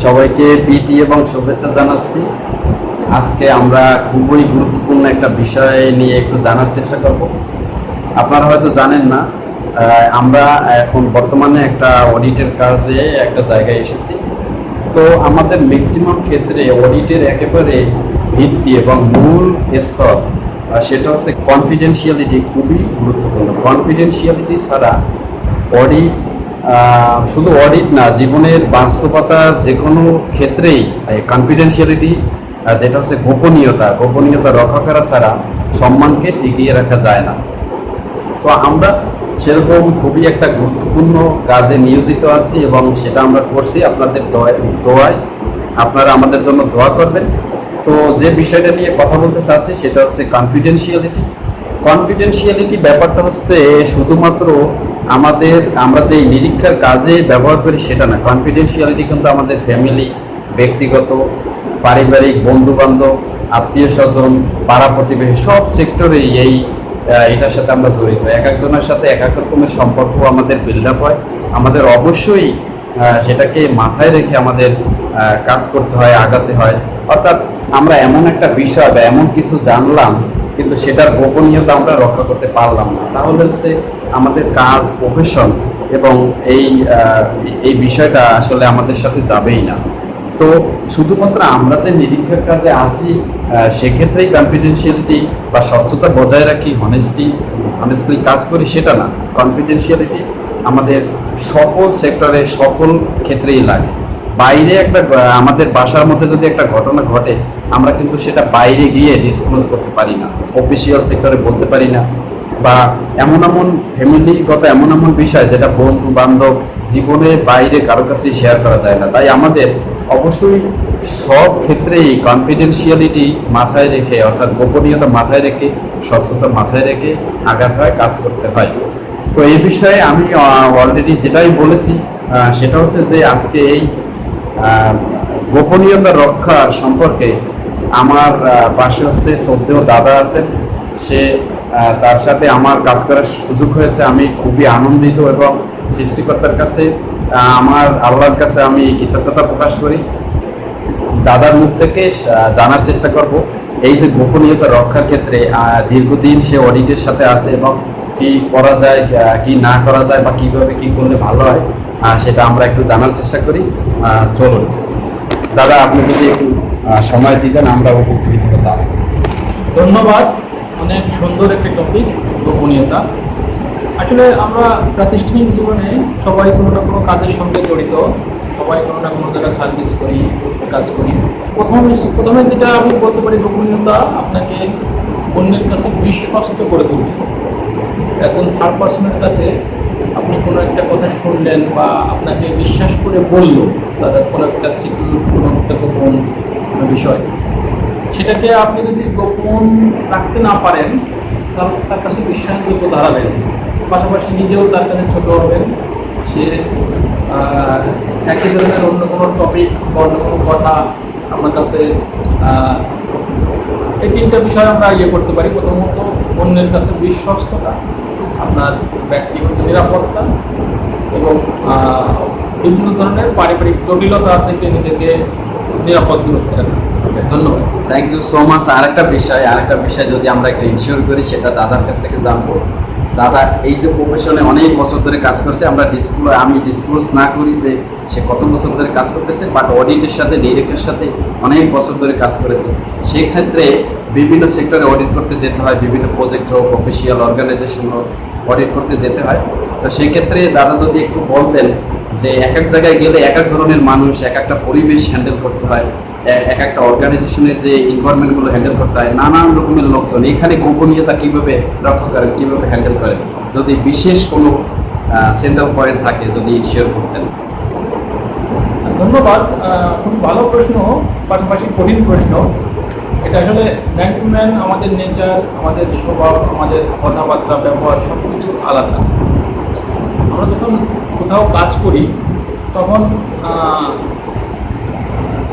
সবাইকে প্রীতি এবং শুভেচ্ছা জানাচ্ছি। আজকে আমরা খুবই গুরুত্বপূর্ণ একটা বিষয় নিয়ে একটু জানার চেষ্টা করব। আপনারা হয়তো জানেন না, আমরা এখন বর্তমানে একটা অডিটের কাজে একটা জায়গায় এসেছি। তো আমাদের ম্যাক্সিমাম ক্ষেত্রে অডিটের একেবারে ভিত্তি এবং মূল স্তর সেটা হচ্ছে কনফিডেন্সিয়ালিটি। খুবই গুরুত্বপূর্ণ। কনফিডেন্সিয়ালিটি ছাড়া অডিট, শুধু অডিট না, জীবনের বাস্তবতা যে কোনো ক্ষেত্রেই কনফিডেন্সিয়ালিটি যেটা হচ্ছে গোপনীয়তা রক্ষা করা ছাড়া সম্মানকে টিকিয়ে রাখা যায় না। তো আমরা সেরকম খুবই একটা গুরুত্বপূর্ণ কাজে নিয়োজিত আছি এবং সেটা আমরা করছি আপনাদের দোয়ায়। আপনারা আমাদের জন্য দোয়া করবেন। তো যে বিষয়টা নিয়ে কথা বলতে চাচ্ছি সেটা হচ্ছে কনফিডেন্সিয়ালিটি ব্যাপারটা হচ্ছে শুধুমাত্র আমরা যে নিরীক্ষার কাজে ব্যবহার করি সেটা না। কনফিডেন্সিয়ালিটি কিন্তু আমাদের ফ্যামিলি, ব্যক্তিগত, পারিবারিক, বন্ধুবান্ধব, আত্মীয় স্বজন, পাড়া প্রতিবেশী সব সেক্টরেই এটার সাথে আমরা জড়িত। এক একজনের সাথে এক এক রকমের সম্পর্ক আমাদের বিল্ড আপ হয়। আমাদের অবশ্যই সেটাকে মাথায় রেখে আমাদের কাজ করতে হয়, আগাতে হয়। অর্থাৎ আমরা এমন একটা বিষয় বা এমন কিছু জানলাম কিন্তু সেটার গোপনীয়তা আমরা রক্ষা করতে পারলাম না, তাহলে হচ্ছে আমাদের কাজ, প্রফেশন এবং এই বিষয়টা আসলে আমাদের সাথে যাবেই না। তো শুধুমাত্র আমরা যে নিরীক্ষার কাজে আসি সেক্ষেত্রেই কনফিডেন্সিয়ালিটি বা স্বচ্ছতা বজায় রাখি, অনেস্টলি কাজ করি সেটা না। কনফিডেন্সিয়ালিটি আমাদের সকল সেক্টরে, সকল ক্ষেত্রেই লাগে। বাইরে আমাদের বাসার মধ্যে যদি একটা ঘটনা ঘটে, আমরা কিন্তু সেটা বাইরে গিয়ে ডিসক্লোজ করতে পারি না, অফিসিয়াল সেক্টরে বলতে পারি না, বা এমন ফ্যামিলিগত এমন বিষয় যেটা বন্ধু বান্ধব জীবনের বাইরে কারো কাছে শেয়ার করা যায় না। তাই আমাদের অবশ্যই সব ক্ষেত্রেই কনফিডেন্সিয়ালিটি মাথায় রেখে, অর্থাৎ গোপনীয়তা মাথায় রেখে, স্বচ্ছতা মাথায় রেখে আগাতে হয়, কাজ করতে হয়। তো এই বিষয়ে আমি অলরেডি যেটাই বলেছি সেটা হচ্ছে যে আজকে এই গোপনীয়তা রক্ষা সম্পর্কে আমার পাশে হচ্ছে শ্রদ্ধেয় দাদা আছেন। তার সাথে আমার কাজ করার সুযোগ হয়েছে। আমি খুবই আনন্দিত এবং সৃষ্টিকর্তার কাছে, আমার আল্লাহর কাছে আমি কৃতজ্ঞতা প্রকাশ করি। দাদার মুখ থেকে জানার চেষ্টা করব এই যে গোপনীয়তা রক্ষার ক্ষেত্রে দীর্ঘদিন সে অডিটের সাথে আছে এবং কি করা যায়, কি না করা যায়, বা কীভাবে কী করলে ভালো হয় সেটা আমরা একটু জানার চেষ্টা করি। চলুন দাদা, আপনি যদি একটু সময় দিতেন আমরা উপকৃত হতাম। ধন্যবাদ। অনেক সুন্দর একটি টপিক, গোপনীয়তা। আসলে আমরা প্রাতিষ্ঠানিক জীবনে সবাই কোনো না কোনো কাজের সঙ্গে জড়িত, সবাই কোনো না কোনো জায়গায় সার্ভিস করি, কাজ করি। প্রথমে যেটা আমি বলতে পারি, গোপনীয়তা আপনাকে অন্যের কাছে বিশ্বস্ত করে তুলবে। এখন থার্ড পার্সনের কাছে আপনি কোনো একটা কথা শুনলেন বা আপনাকে বিশ্বাস করে বলল, তাদের কোনো একটা সিকিউর, কোনো একটা গোপন বিষয়, সেটাকে আপনি যদি গোপন রাখতে না পারেন তাহলে তার কাছে বিশ্বাসযোগ্য দাঁড়াবেন, পাশাপাশি নিজেও তার কাছে ছোট হবেন। সে একই ধরনের অন্য কোনো টপিক বা অন্য কোনো কথা আপনার কাছে, এই তিনটা বিষয় আমরা করতে পারি। প্রথমত অন্যের কাছে বিশ্বস্ততা, আপনার ব্যক্তিগত নিরাপত্তা এবং বিভিন্ন ধরনের পারিবারিক জটিলতা থেকে নিজেকে নিরাপদ দূরত্বে রাখা। ধন্যবাদ। Thank you so much. আরেকটা বিষয় যদি আমরা একটু ইনশিওর করি, সেটা দাদার কাছ থেকে জানবো। দাদা এই যে প্রফেশনে অনেক বছর ধরে কাজ করছে, আমি ডিসক্লোজ না করি যে সে কত বছর ধরে কাজ করতেছে, বাট অডিটের সাথে, নিরীক্ষার সাথে অনেক বছর ধরে কাজ করেছে। সেক্ষেত্রে বিভিন্ন সেক্টরে অডিট করতে যেতে হয়, বিভিন্ন প্রজেক্ট হোক, অফিসিয়াল অর্গানাইজেশন হোক, অডিট করতে যেতে হয়। তো সেই ক্ষেত্রে দাদা যদি একটু বলতেন যে এক এক জায়গায় গেলে এক এক ধরনের মানুষ, এক একটা পরিবেশ হ্যান্ডেল করতে হয়, এক একটা অর্গানাইজেশনের যে এনভায়রনমেন্টগুলো হ্যান্ডেল করতে হয়, নানান রকমের লোকজন, এখানে গোপনীয়তা কীভাবে রক্ষা করেন, কীভাবে হ্যান্ডেল করেন, যদি বিশেষ কোনো সেন্ট্রাল পয়েন্ট থাকে যদি শেয়ার করতেন। ধন্যবাদ। খুব ভালো প্রশ্ন, পাশাপাশি কঠিন প্রশ্ন। এটা আসলে ম্যান টু ম্যান আমাদের নেচার, আমাদের স্বভাব, আমাদের কথাবার্তা, ব্যবহার সব কিছু আলাদা। আমরা যখন কোথাও কাজ করি তখন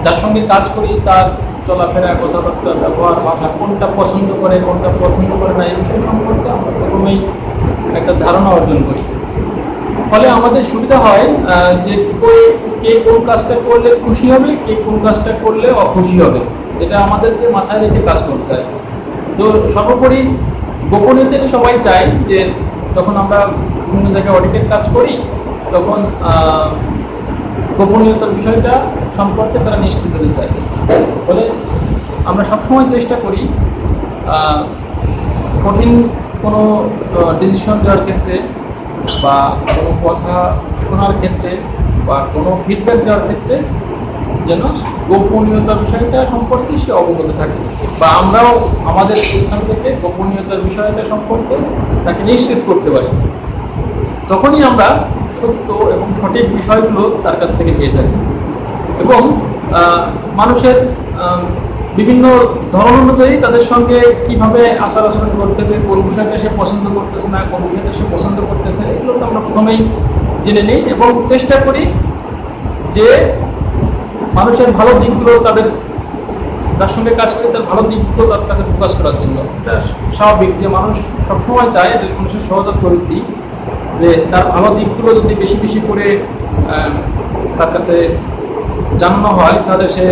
যার সঙ্গে কাজ করি তার চলাফেরা, কথাবার্তা, ব্যবহার, ভাষা, কোনটা পছন্দ করে কোনটা পছন্দ করে না, এই বিষয় সম্পর্কে আমরা প্রথমেই একটা ধারণা অর্জন করি। ফলে আমাদের সুবিধা হয় যে কে কোন কাজটা করলে খুশি হবে, কে কোন কাজটা করলে অখুশি হবে, এটা আমাদেরকে মাথায় রেখে কাজ করতে হয়। তো সর্বোপরি গোপনীয়তাকে সবাই চায় যে যখন আমরা বিভিন্ন জায়গায় অডিটের কাজ করি তখন গোপনীয়তার বিষয়টা সম্পর্কে তারা নিশ্চিত হতে চায়। ফলে আমরা সবসময় চেষ্টা করি কঠিন কোনো ডিসিশন দেওয়ার ক্ষেত্রে বা কোনো কথা শোনার ক্ষেত্রে বা কোনো ফিডব্যাক দেওয়ার ক্ষেত্রে যেন গোপনীয়তার বিষয়টা সম্পর্কে সে অবগত থাকে, বা আমরাও আমাদের স্থান থেকে গোপনীয়তার বিষয়টা সম্পর্কে তাকে নিশ্চিত করতে পারি। তখনই আমরা সত্য এবং সঠিক বিষয়গুলো তার কাছ থেকে পেয়ে থাকি। এবং মানুষের বিভিন্ন ধরন অনুযায়ী তাদের সঙ্গে কিভাবে আচার আচরণ করতে হবে, কোন বিষয়টা সে পছন্দ করতেছে না, কোন বিষয়টা সে পছন্দ করতেছে, এগুলো তো আমরা প্রথমেই জেনে নিই এবং চেষ্টা করি যে মানুষের ভালো দিকগুলো যার সঙ্গে কাজ করি তার ভালো দিকগুলো তার কাছে প্রকাশ করার জন্য। এটা স্বাভাবিক যে মানুষ সবসময় চায়, এটা মানুষের সহজাত প্রবৃত্তি, যে তার ভালো দিকগুলো যদি বেশি বেশি করে তার কাছে জানানো হয় তাহলে সে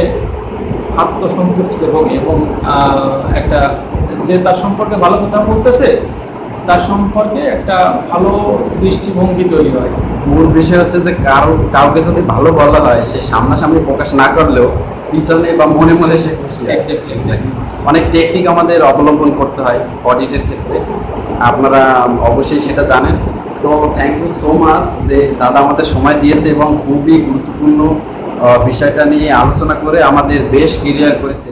আত্মসন্তুষ্টিতে ভোগে এবং একটা যে তার সম্পর্কে ভালো কথা বলতেছে তার সম্পর্কে একটা ভালো দৃষ্টিভঙ্গি তৈরি হয়। মূল বিষয় হচ্ছে যে কাউকে যদি ভালো বলা হয়, সে সামনাসামনি প্রকাশ না করলেও পিছনে বা মনে মনে সে খুশি হয়। অনেক টেকনিক আমাদের অবলম্বন করতে হয় অডিটের ক্ষেত্রে, আপনারা অবশ্যই সেটা জানেন। তো থ্যাংক ইউ সো মাচ যে দাদা আমাদের সময় দিয়েছে এবং খুবই গুরুত্বপূর্ণ বিষয়টা নিয়ে আলোচনা করে আমাদের বেশ ক্লিয়ার করেছে।